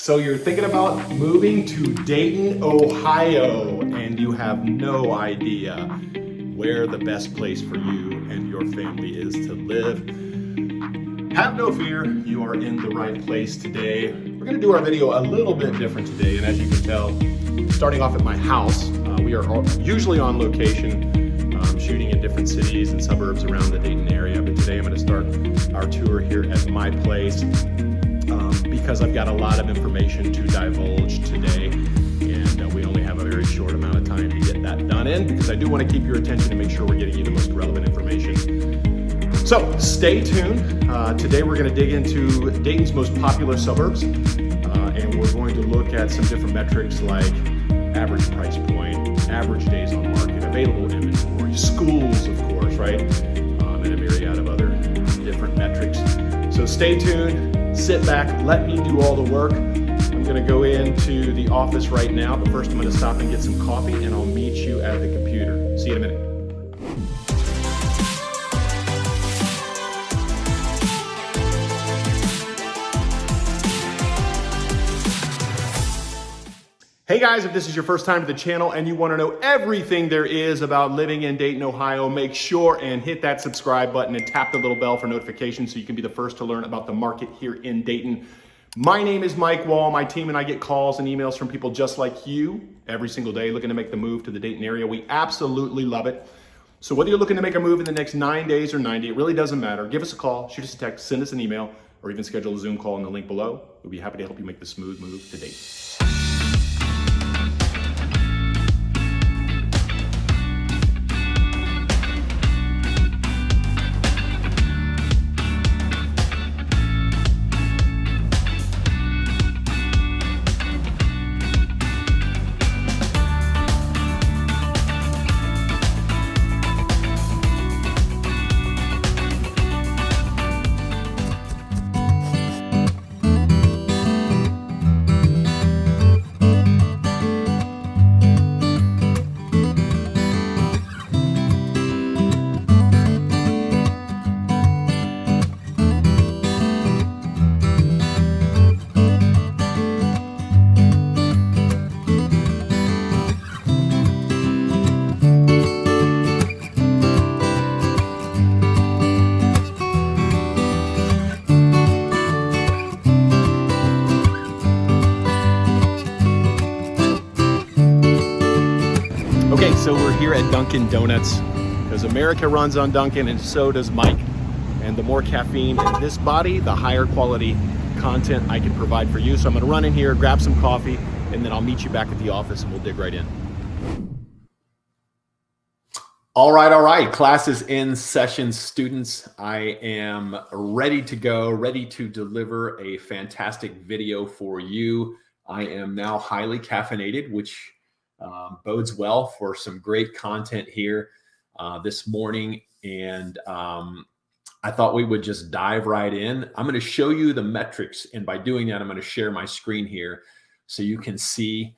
So you're thinking about moving to Dayton, Ohio, and you have no idea where the best place for you and your family is to live. Have no fear, you are in the right place today. We're gonna do our video a little bit different today, and as you can tell, starting off at my house, we are usually on location, shooting in different cities and suburbs around the Dayton area, but today I'm gonna start our tour here at my place. Because I've got a lot of information to divulge today, and we only have a very short amount of time to get that done in, because I do want to keep your attention and make sure we're getting you the most relevant information. So stay tuned. Today we're going to dig into Dayton's most popular suburbs, and we're going to look at some different metrics like average price point, average days on market, available inventory, schools, of course, right? And a myriad of other different metrics. So stay tuned. Sit back, let me do all the work. I'm gonna go into the office right now, but first I'm gonna stop and get some coffee, and I'll meet you at the computer. See you in a minute. Hey guys, if this is your first time to the channel and you want to know everything there is about living in Dayton, Ohio, make sure and hit that subscribe button and tap the little bell for notifications so you can be the first to learn about the market here in Dayton. My name is Mike Wall. My team and I get calls and emails from people just like you every single day looking to make the move to the Dayton area. We absolutely love it. So whether you're looking to make a move in the next 9 days or 90, it really doesn't matter. Give us a call, shoot us a text, send us an email, or even schedule a Zoom call in the link below. We'll be happy to help you make the smooth move to Dayton. Okay, so we're here at Dunkin' Donuts because America runs on Dunkin' and so does Mike. And the more caffeine in this body, the higher quality content I can provide for you. So I'm gonna run in here, grab some coffee, and then I'll meet you back at the office and we'll dig right in. All right, class is in session, students. I am ready to go, ready to deliver a fantastic video for you. I am now highly caffeinated, which bodes well for some great content here this morning. And I thought we would just dive right in. I'm going to show you the metrics. And by doing that, I'm going to share my screen here so you can see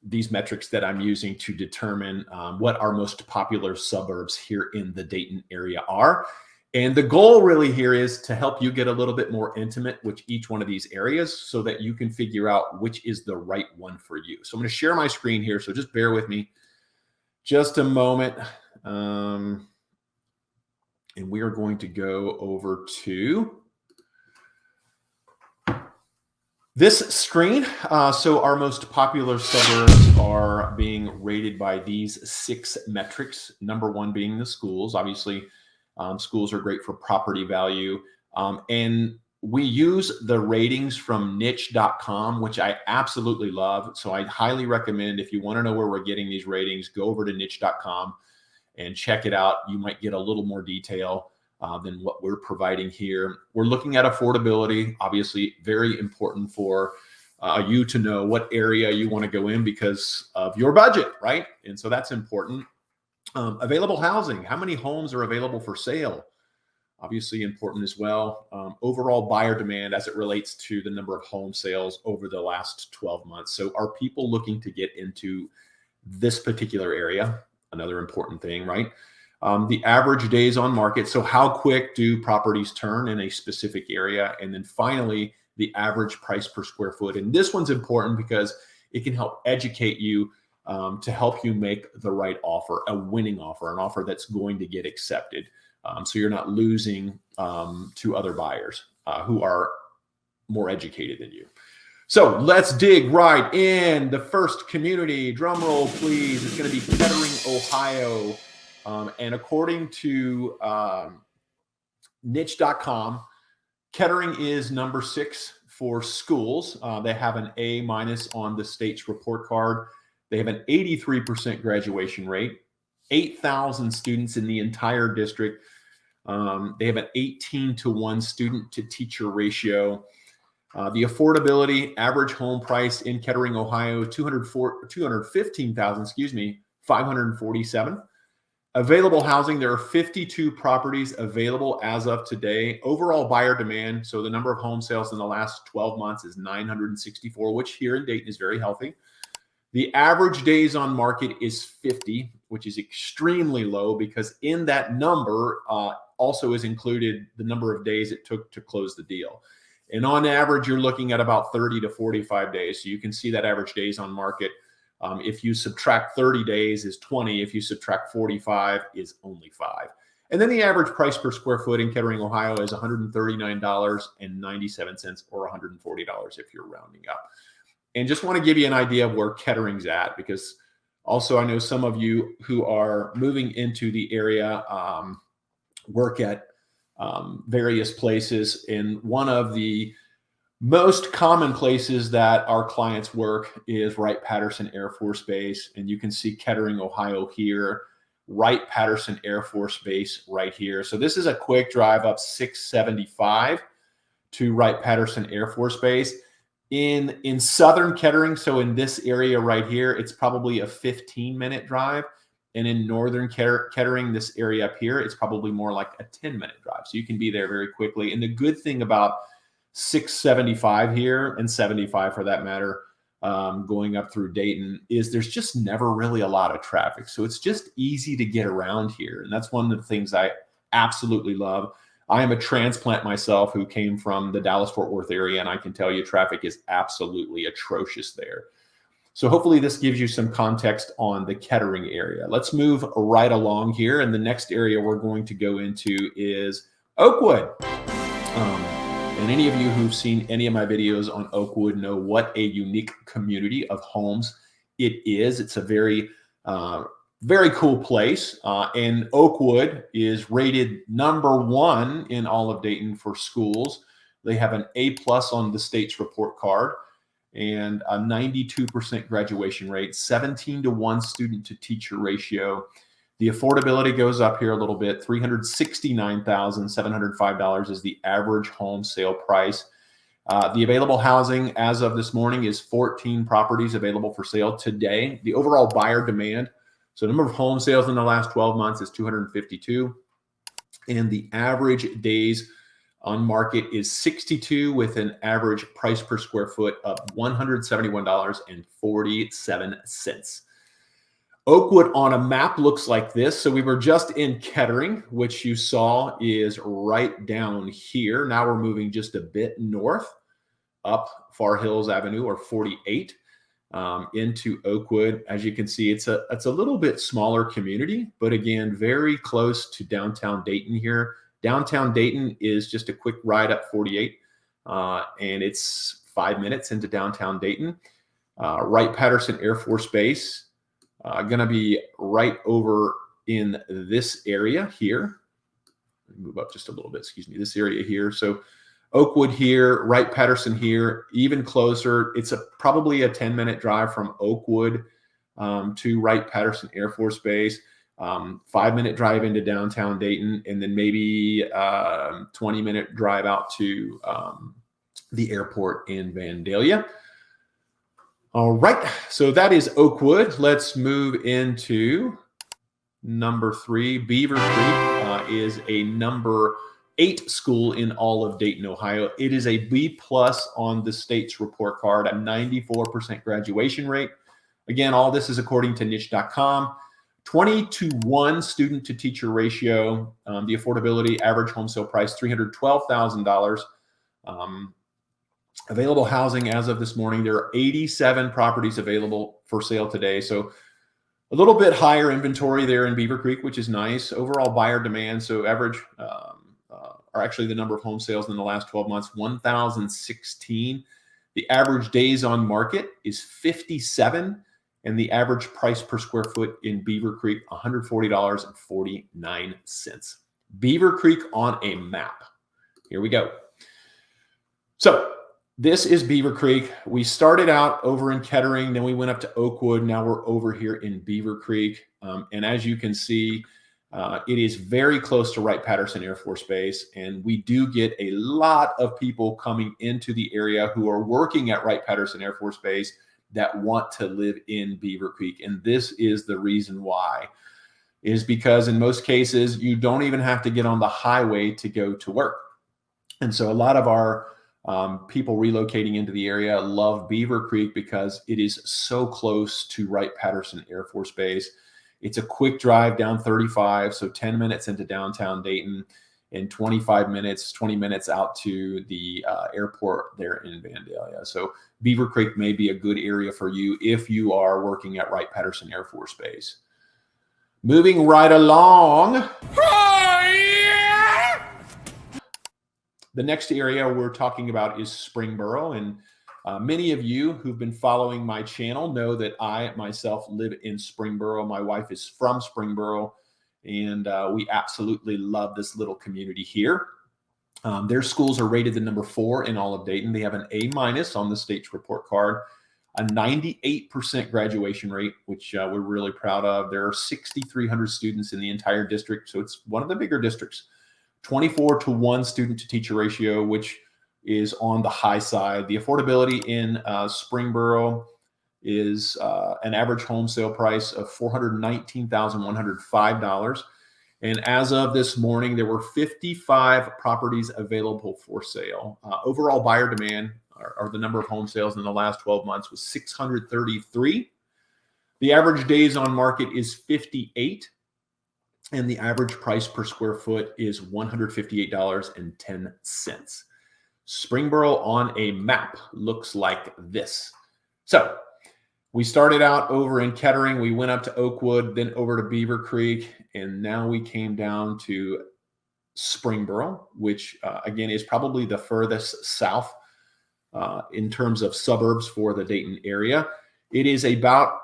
these metrics that I'm using to determine what our most popular suburbs here in the Dayton area are. And the goal really here is to help you get a little bit more intimate with each one of these areas so that you can figure out which is the right one for you. So I'm going to share my screen here. So just bear with me just a moment. And we are going to go over to this screen. So our most popular suburbs are being rated by these 6 metrics. Number 1 being the schools. Obviously, schools are great for property value. And we use the ratings from niche.com, which I absolutely love. So I highly recommend, if you want to know where we're getting these ratings, go over to niche.com and check it out. You might get a little more detail than what we're providing here. We're looking at affordability, obviously very important for you to know what area you want to go in because of your budget, right? And so that's important. Available housing, how many homes are available for sale? Obviously important as well. Overall buyer demand as it relates to the number of home sales over the last 12 months. So are people looking to get into this particular area? Another important thing, right? The average days on market. So how quick do properties turn in a specific area? And then finally, the average price per square foot. And this one's important because it can help educate you to help you make the right offer, a winning offer, an offer that's going to get accepted. So you're not losing to other buyers who are more educated than you. So let's dig right in. The first community, drum roll please, is going to be Kettering, Ohio. And according to niche.com, Kettering is number 6 for schools. They have an A- on the state's report card. They have an 83% graduation rate, 8,000 students in the entire district. They have an 18-to-1 student to teacher ratio. The affordability, average home price in Kettering, Ohio, $215,000, 547. Available housing, there are 52 properties available as of today. Overall buyer demand, so the number of home sales in the last 12 months is 964, which here in Dayton is very healthy. The average days on market is 50, which is extremely low because in that number also is included the number of days it took to close the deal. And on average, you're looking at about 30 to 45 days. So you can see that average days on market. If you subtract 30 days is 20. If you subtract 45 is only 5. And then the average price per square foot in Kettering, Ohio is $139.97 or $140 if you're rounding up. And just want to give you an idea of where Kettering's at, because also I know some of you who are moving into the area work at various places. And one of the most common places that our clients work is Wright-Patterson Air Force Base. And you can see Kettering, Ohio here, Wright-Patterson Air Force Base right here. So this is a quick drive up 675 to Wright-Patterson Air Force Base. In southern Kettering, so in this area right here, it's probably a 15-minute drive. And in northern Kettering, this area up here, it's probably more like a 10-minute drive. So you can be there very quickly. And the good thing about 675 here, and 75 for that matter, going up through Dayton, is there's just never really a lot of traffic. So it's just easy to get around here. And that's one of the things I absolutely love. I am a transplant myself who came from the Dallas-Fort Worth area, and I can tell you traffic is absolutely atrocious there. So hopefully this gives you some context on the Kettering area. Let's move right along here. And the next area we're going to go into is Oakwood. And any of you who've seen any of my videos on Oakwood know what a unique community of homes it is. It's a very, very cool place. And Oakwood is rated number 1 in all of Dayton for schools. They have an A+ on the state's report card and a 92% graduation rate, 17-to-1 student to teacher ratio. The affordability goes up here a little bit. $369,705 is the average home sale price. The available housing as of this morning is 14 properties available for sale today. The overall buyer demand, so number of home sales in the last 12 months is 252. And the average days on market is 62 with an average price per square foot of $171.47. Oakwood on a map looks like this. So we were just in Kettering, which you saw is right down here. Now we're moving just a bit north up Far Hills Avenue or 48 into Oakwood. As you can see, it's a little bit smaller community, but again, very close to downtown Dayton here. Downtown Dayton is just a quick ride up 48, and it's 5 minutes into downtown Dayton. Wright-Patterson Air Force Base, going to be right over in this area here. Move up just a little bit, excuse me, this area here. So Oakwood here, Wright-Patterson here, even closer. It's probably a 10-minute drive from Oakwood to Wright-Patterson Air Force Base. 5-minute drive into downtown Dayton, and then maybe 20-minute drive out to the airport in Vandalia. All right, so that is Oakwood. Let's move into number 3. Beaver Creek is a number 8 school in all of Dayton, Ohio. It is a B+ on the state's report card, a 94% graduation rate. Again, all this is according to niche.com. 20-to-1 student to teacher ratio. The affordability, average home sale price, $312,000. Available housing as of this morning, there are 87 properties available for sale today. So a little bit higher inventory there in Beaver Creek, which is nice. Overall buyer demand, so average, or actually the number of home sales in the last 12 months, 1,016. The average days on market is 57, and the average price per square foot in Beaver Creek, $140.49. Beaver Creek on a map. Here we go. So this is Beaver Creek. We started out over in Kettering, then we went up to Oakwood. Now we're over here in Beaver Creek. And as you can see, it is very close to Wright-Patterson Air Force Base. And we do get a lot of people coming into the area who are working at Wright-Patterson Air Force Base that want to live in Beaver Creek. And this is the reason why, is because in most cases, you don't even have to get on the highway to go to work. And so a lot of our people relocating into the area love Beaver Creek because it is so close to Wright-Patterson Air Force Base. It's a quick drive down 35, so 10 minutes into downtown Dayton and 20 minutes out to the airport there in Vandalia. So Beaver Creek may be a good area for you if you are working at Wright-Patterson Air Force Base. Moving right along. The next area we're talking about is Springboro, and many of you who've been following my channel know that I myself live in Springboro. My wife is from Springboro, and we absolutely love this little community here. Their schools are rated the number 4 in all of Dayton. They have an A- on the state's report card, a 98% graduation rate, which we're really proud of. There are 6,300 students in the entire district, so it's one of the bigger districts. 24-to-1 student to teacher ratio, which is on the high side. The affordability in Springboro is an average home sale price of $419,105. And as of this morning, there were 55 properties available for sale. Overall buyer demand, or the number of home sales in the last 12 months, was 633. The average days on market is 58. And the average price per square foot is $158.10. Springboro on a map looks like this. So we started out over in Kettering. We went up to Oakwood, then over to Beaver Creek, and now we came down to Springboro, which again is probably the furthest south in terms of suburbs for the Dayton area. It is about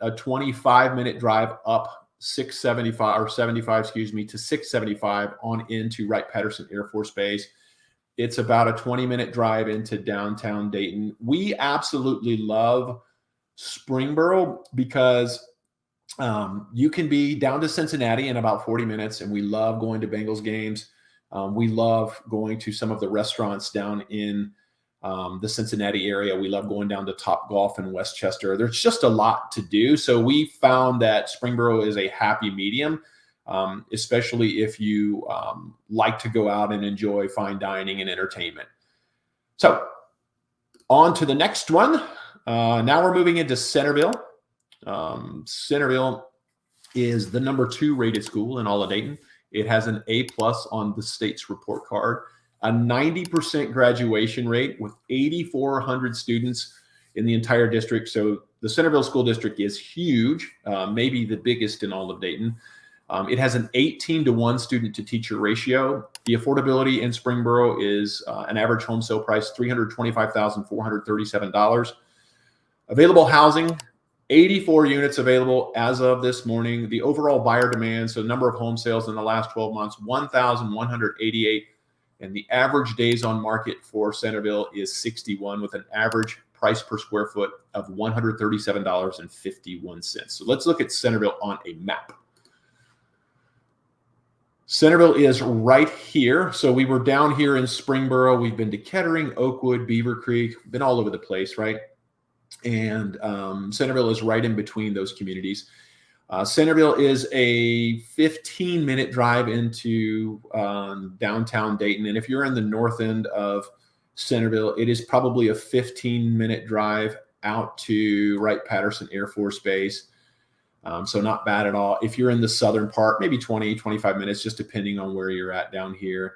a 25-minute drive up 675 or 75, excuse me, to 675 on into Wright-Patterson Air Force Base. It's about a 20-minute drive into downtown Dayton. We absolutely love Springboro because you can be down to Cincinnati in about 40 minutes, and we love going to Bengals games. We love going to some of the restaurants down in the Cincinnati area. We love going down to Top Golf in Westchester. There's just a lot to do. So we found that Springboro is a happy medium, especially if you like to go out and enjoy fine dining and entertainment. So on to the next one. Now we're moving into Centerville. Centerville is the number 2 rated school in all of Dayton. It has an A+ on the state's report card, a 90% graduation rate with 8,400 students in the entire district. So the Centerville School District is huge, maybe the biggest in all of Dayton. It has an 18-to-1 student to teacher ratio. The affordability in Springboro is an average home sale price, $325,437. Available housing, 84 units available as of this morning. The overall buyer demand, so number of home sales in the last 12 months, 1,188. And the average days on market for Centerville is 61 with an average price per square foot of $137.51. So let's look at Centerville on a map. Centerville is right here. So we were down here in Springboro. We've been to Kettering, Oakwood, Beaver Creek, been all over the place, right? And Centerville is right in between those communities. Centerville is a 15-minute drive into downtown Dayton. And if you're in the north end of Centerville, it is probably a 15-minute drive out to Wright-Patterson Air Force Base. So not bad at all. If you're in the southern part, maybe 20, 25 minutes, just depending on where you're at down here.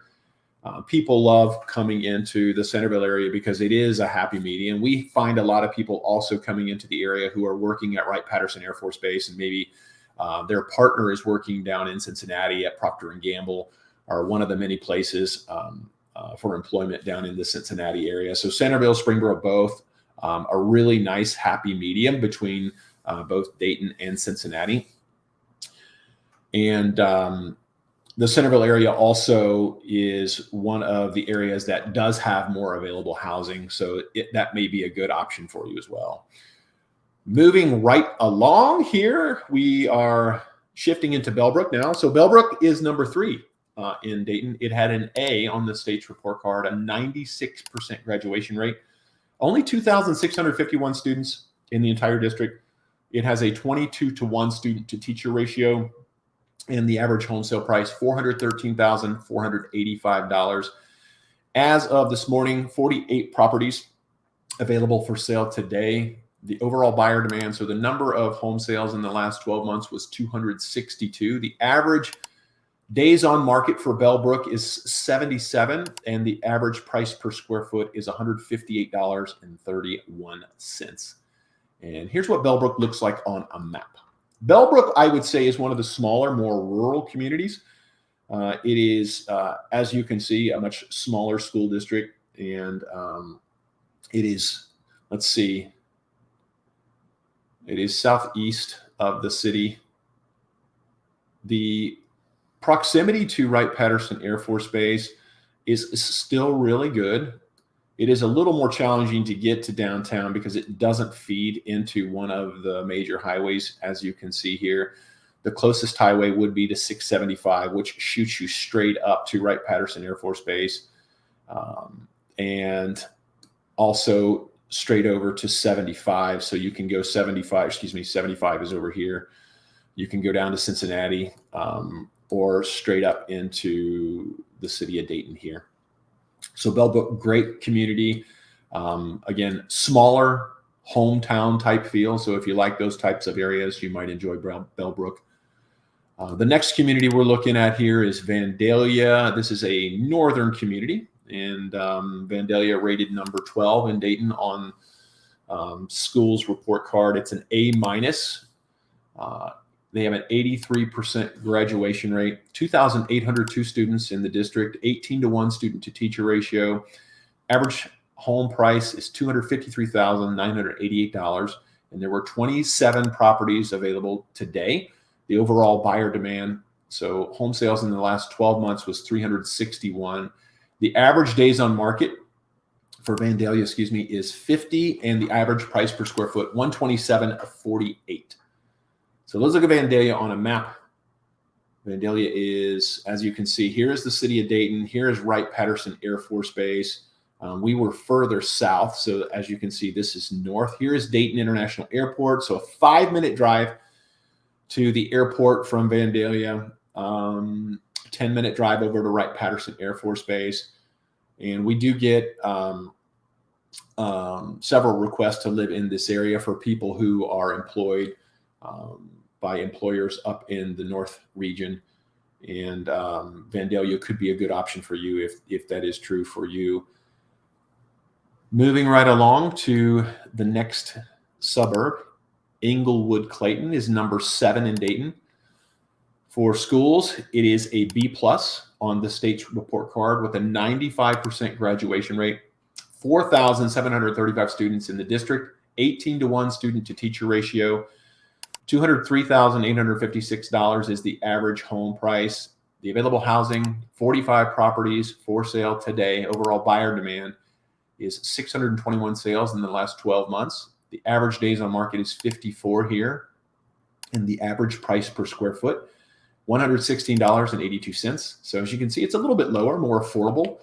People love coming into the Centerville area because it is a happy medium. We find a lot of people also coming into the area who are working at Wright-Patterson Air Force Base, and maybe their partner is working down in Cincinnati at Procter & Gamble, or one of the many places for employment down in the Cincinnati area. So Centerville, Springboro, both a really nice happy medium between both Dayton and Cincinnati. And the Centerville area also is one of the areas that does have more available housing, so that may be a good option for you as well. Moving right along here, we are shifting into BELLBROOK now. So BELLBROOK is number 3 in Dayton. It had an A on the state's report card, a 96% graduation rate, only 2,651 students in the entire district. It has a 22-to-1 student-to-teacher ratio, and the average home sale price, $413,485. As of this morning, 48 properties available for sale today. The overall buyer demand, so the number of home sales in the last 12 months was 262. The average days on market for BELLBROOK is 77, and the average price per square foot is $158.31. And here's what BELLBROOK looks like on a map. BELLBROOK, I would say, is one of the smaller, more rural communities. It is, as you can see, a much smaller school district, and it is, let's see, it is southeast of the city. The proximity to Wright-Patterson Air Force Base is still really good. It is a little more challenging to get to downtown because it doesn't feed into one of the major highways, as you can see here. The closest highway would be to 675, which shoots you straight up to Wright-Patterson Air Force Base, and also straight over to 75. So you can go 75 is over here. You can go down to Cincinnati, or straight up into the city of Dayton here. So BELLBROOK, great community. Again, smaller hometown type feel. So if you like those types of areas, you might enjoy BELLBROOK. The next community we're looking at here is Vandalia. This is a northern community, and Vandalia rated number 12 in Dayton on school's report card. It's an A-. They have an 83% graduation rate, 2,802 students in the district, 18-to-1 student-to-teacher ratio. Average home price is $253,988, and there were 27 properties available today. The overall buyer demand, so home sales in the last 12 months, was 361. The average days on market for Vandalia, is 50, and the average price per square foot, $127.48. So let's look at Vandalia on a map. Vandalia is, as you can see, here is the city of Dayton. Here is Wright-Patterson Air Force Base. We were further south, so as you can see, this is north. Here is Dayton International Airport, so a 5-minute drive to the airport from Vandalia, 10-minute drive over to Wright-Patterson Air Force Base. And we do get several requests to live in this area for people who are employed by employers up in the north region, and Vandalia could be a good option for you if that is true for you. Moving right along to the next suburb, ENGLEWOOD Clayton is number 7 in Dayton. For schools, it is a B+ on the state's report card with a 95% graduation rate, 4,735 students in the district, 18-to-1 student-to-teacher ratio. $203,856 is the average home price. The available housing, 45 properties for sale today. Overall buyer demand is 621 sales in the last 12 months. The average days on market is 54 here. And the average price per square foot, $116.82. So as you can see, it's a little bit lower, more affordable.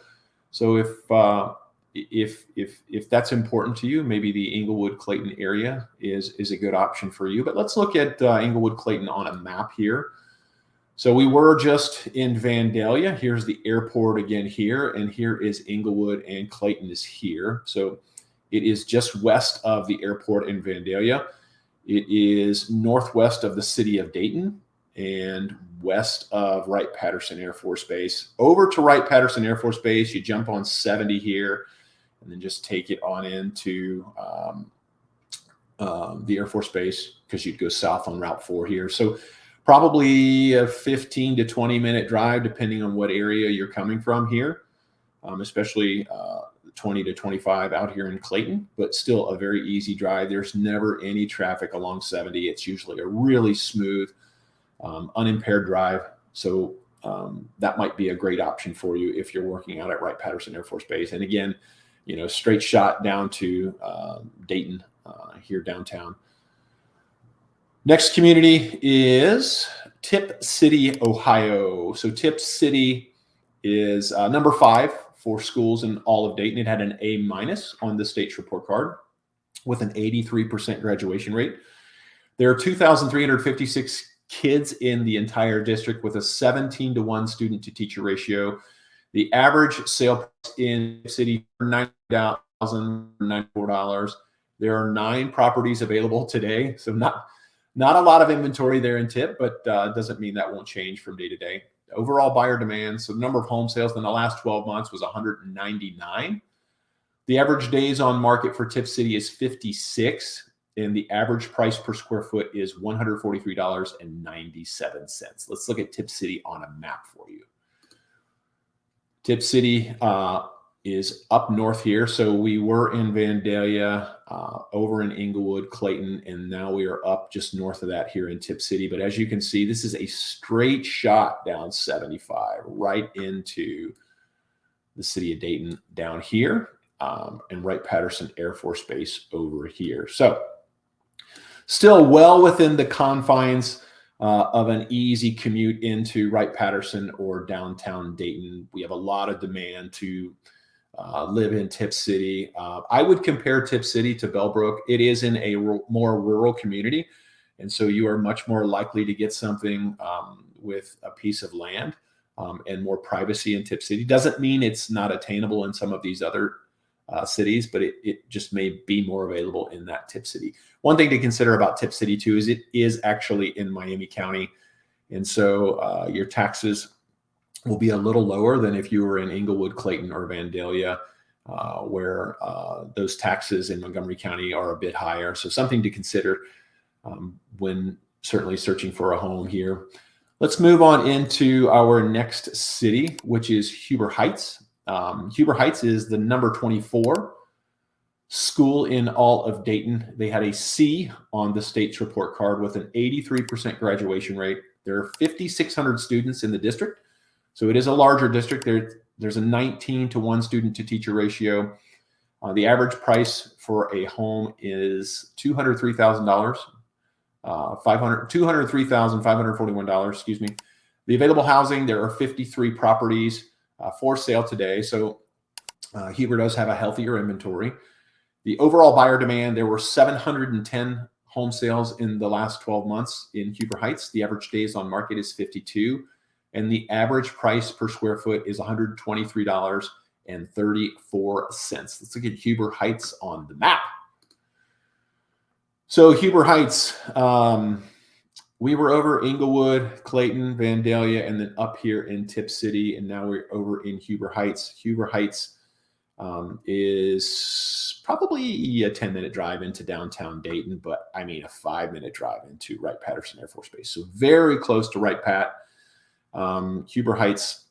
So if that's important to you, maybe the ENGLEWOOD Clayton area is a good option for you. But let's look at ENGLEWOOD Clayton on a map here. So we were just in Vandalia. Here's the airport again here, and here is ENGLEWOOD, and Clayton is here. So it is just west of the airport in Vandalia. It is northwest of the city of Dayton. and west of Wright-Patterson Air Force Base. Over to Wright-Patterson Air Force Base, you jump on 70 here, and then just take it on into the Air Force Base, because you'd go south on Route 4 here. So probably a 15 to 20-minute drive, depending on what area you're coming from here, especially 20 to 25 out here in Clayton, but still a very easy drive. There's never any traffic along 70. It's usually a really smooth, unimpaired drive. So that might be a great option for you if you're working out at Wright-Patterson Air Force Base. And again, you know, straight shot down to Dayton here downtown. Next community is Tipp City, Ohio. So Tipp City is number 5 for schools in all of Dayton. It had an A- on the state's report card with an 83% graduation rate. There are 2,356 kids in the entire district with a 17-to-1 student to teacher ratio. The average sale price in City $9,094. There are 9 properties available today, so not a lot of inventory there in Tipp, but doesn't mean that won't change from day to day. Overall buyer demand, so the number of home sales in the last 12 months was 199. The average days on market for Tipp City is 56, and the average price per square foot is $143.97. Let's look at Tipp City on a map for you. Tipp City is up north here. So we were in Vandalia, over in Englewood, Clayton, and now we are up just north of that here in Tipp City. But as you can see, this is a straight shot down 75 right into the city of Dayton down here, and Wright-Patterson Air Force Base over here. So still well within the confines of an easy commute into Wright-Patterson or downtown Dayton. We have a lot of demand to live in Tipp City. I would compare Tipp City to BELLBROOK. It is in a more rural community, and so you are much more likely to get something with a piece of land and more privacy in Tipp City. Doesn't mean it's not attainable in some of these other cities, but it just may be more available in that Tipp City. One thing to consider about Tipp City too is it is actually in Miami County, and so your taxes will be a little lower than if you were in Englewood, Clayton, or Vandalia, where those taxes in Montgomery County are a bit higher. So something to consider when certainly searching for a home here. Let's move on into our next city, which is Huber Heights. Huber Heights is the number 24 school in all of Dayton. They had a C on the state's report card with an 83% graduation rate. There are 5,600 students in the district. So it is a larger district. There's a 19-to-1 student to teacher ratio. The average price for a home is $203,000, $203,541, excuse me. The available housing, there are 53 properties for sale today. So Huber does have a healthier inventory. The overall buyer demand, there were 710 home sales in the last 12 months in Huber Heights. The average days on market is 52. And the average price per square foot is $123.34. Let's look at Huber Heights on the map. So Huber Heights, we were over Englewood, Clayton, Vandalia, and then up here in Tipp City, and now we're over in Huber Heights. Huber Heights is probably a 10-minute drive into downtown Dayton, but I mean a 5-minute drive into Wright-Patterson Air Force Base. So very close to Wright-Pat. Huber Heights.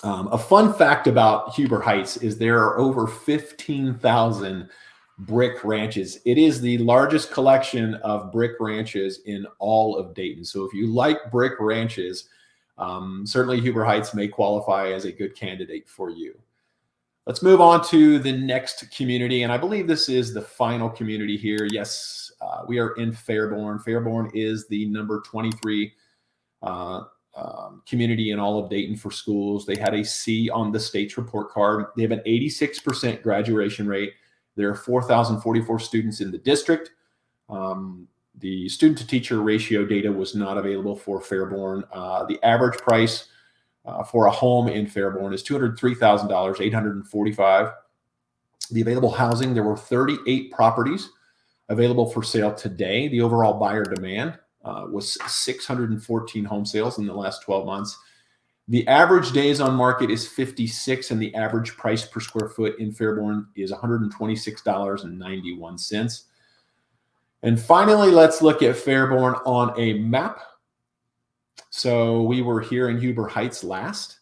A fun fact about Huber Heights is there are over 15,000 brick ranches. It is the largest collection of brick ranches in all of Dayton. So if you like brick ranches, certainly Huber Heights may qualify as a good candidate for you. Let's move on to the next community, and I believe this is the final community here. Yes, we are in FAIRBORN. FAIRBORN is the number 23 community in all of Dayton for schools. They had a C on the state's report card. They have an 86% graduation rate. There are 4,044 students in the district. The student to teacher ratio data was not available for FAIRBORN. The average price for a home in FAIRBORN is $203,845. The available housing, there were 38 properties available for sale today. The overall buyer demand, was 614 home sales in the last 12 months. The average days on market is 56, and the average price per square foot in Fairborn is $126.91. And finally, let's look at Fairborn on a map. So we were here in Huber Heights last.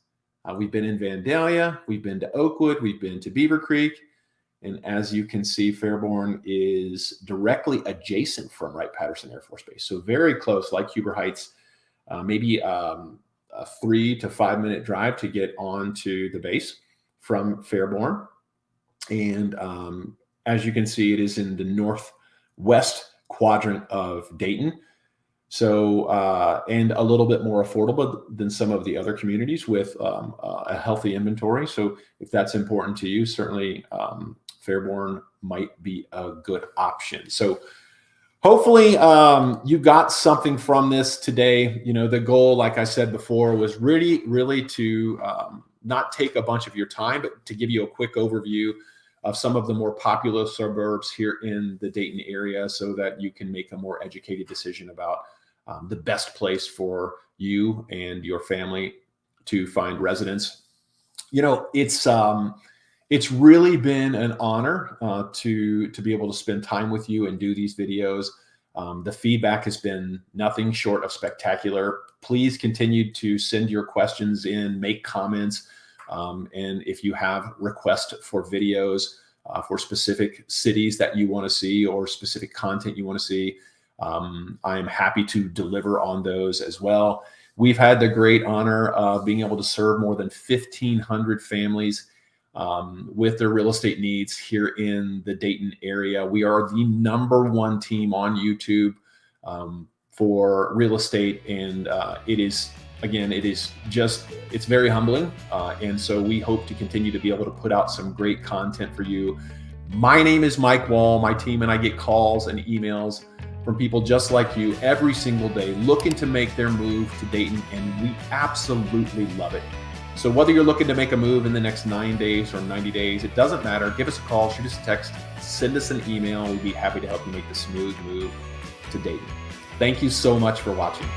We've been in Vandalia, we've been to Oakwood, we've been to BEAVERCREEK. And as you can see, Fairborn is directly adjacent from Wright-Patterson Air Force Base. So very close, like Huber Heights, maybe a 3 to 5 minute drive to get onto the base from Fairborn. And as you can see, it is in the northwest quadrant of Dayton. So, and a little bit more affordable than some of the other communities with a healthy inventory. So if that's important to you, certainly Fairborn might be a good option. So hopefully you got something from this today. You know, the goal, like I said before, was really to not take a bunch of your time, but to give you a quick overview of some of the more popular suburbs here in the Dayton area so that you can make a more educated decision about the best place for you and your family to find residence. You know, it's really been an honor to be able to spend time with you and do these videos. The feedback has been nothing short of spectacular. Please continue to send your questions in, make comments. And if you have requests for videos for specific cities that you want to see or specific content you want to see, I'm happy to deliver on those as well. We've had the great honor of being able to serve more than 1,500 families with their real estate needs here in the Dayton area. We are the #1 team on YouTube for real estate, and it is, again, it's very humbling. And so we hope to continue to be able to put out some great content for you. My name is Mike Wall. My team and I get calls and emails from people just like you every single day looking to make their move to Dayton, and we absolutely love it. So whether you're looking to make a move in the next 9 days or 90 days, it doesn't matter. Give us a call, shoot us a text, send us an email. We'd be happy to help you make the smooth move to Dayton. Thank you so much for watching.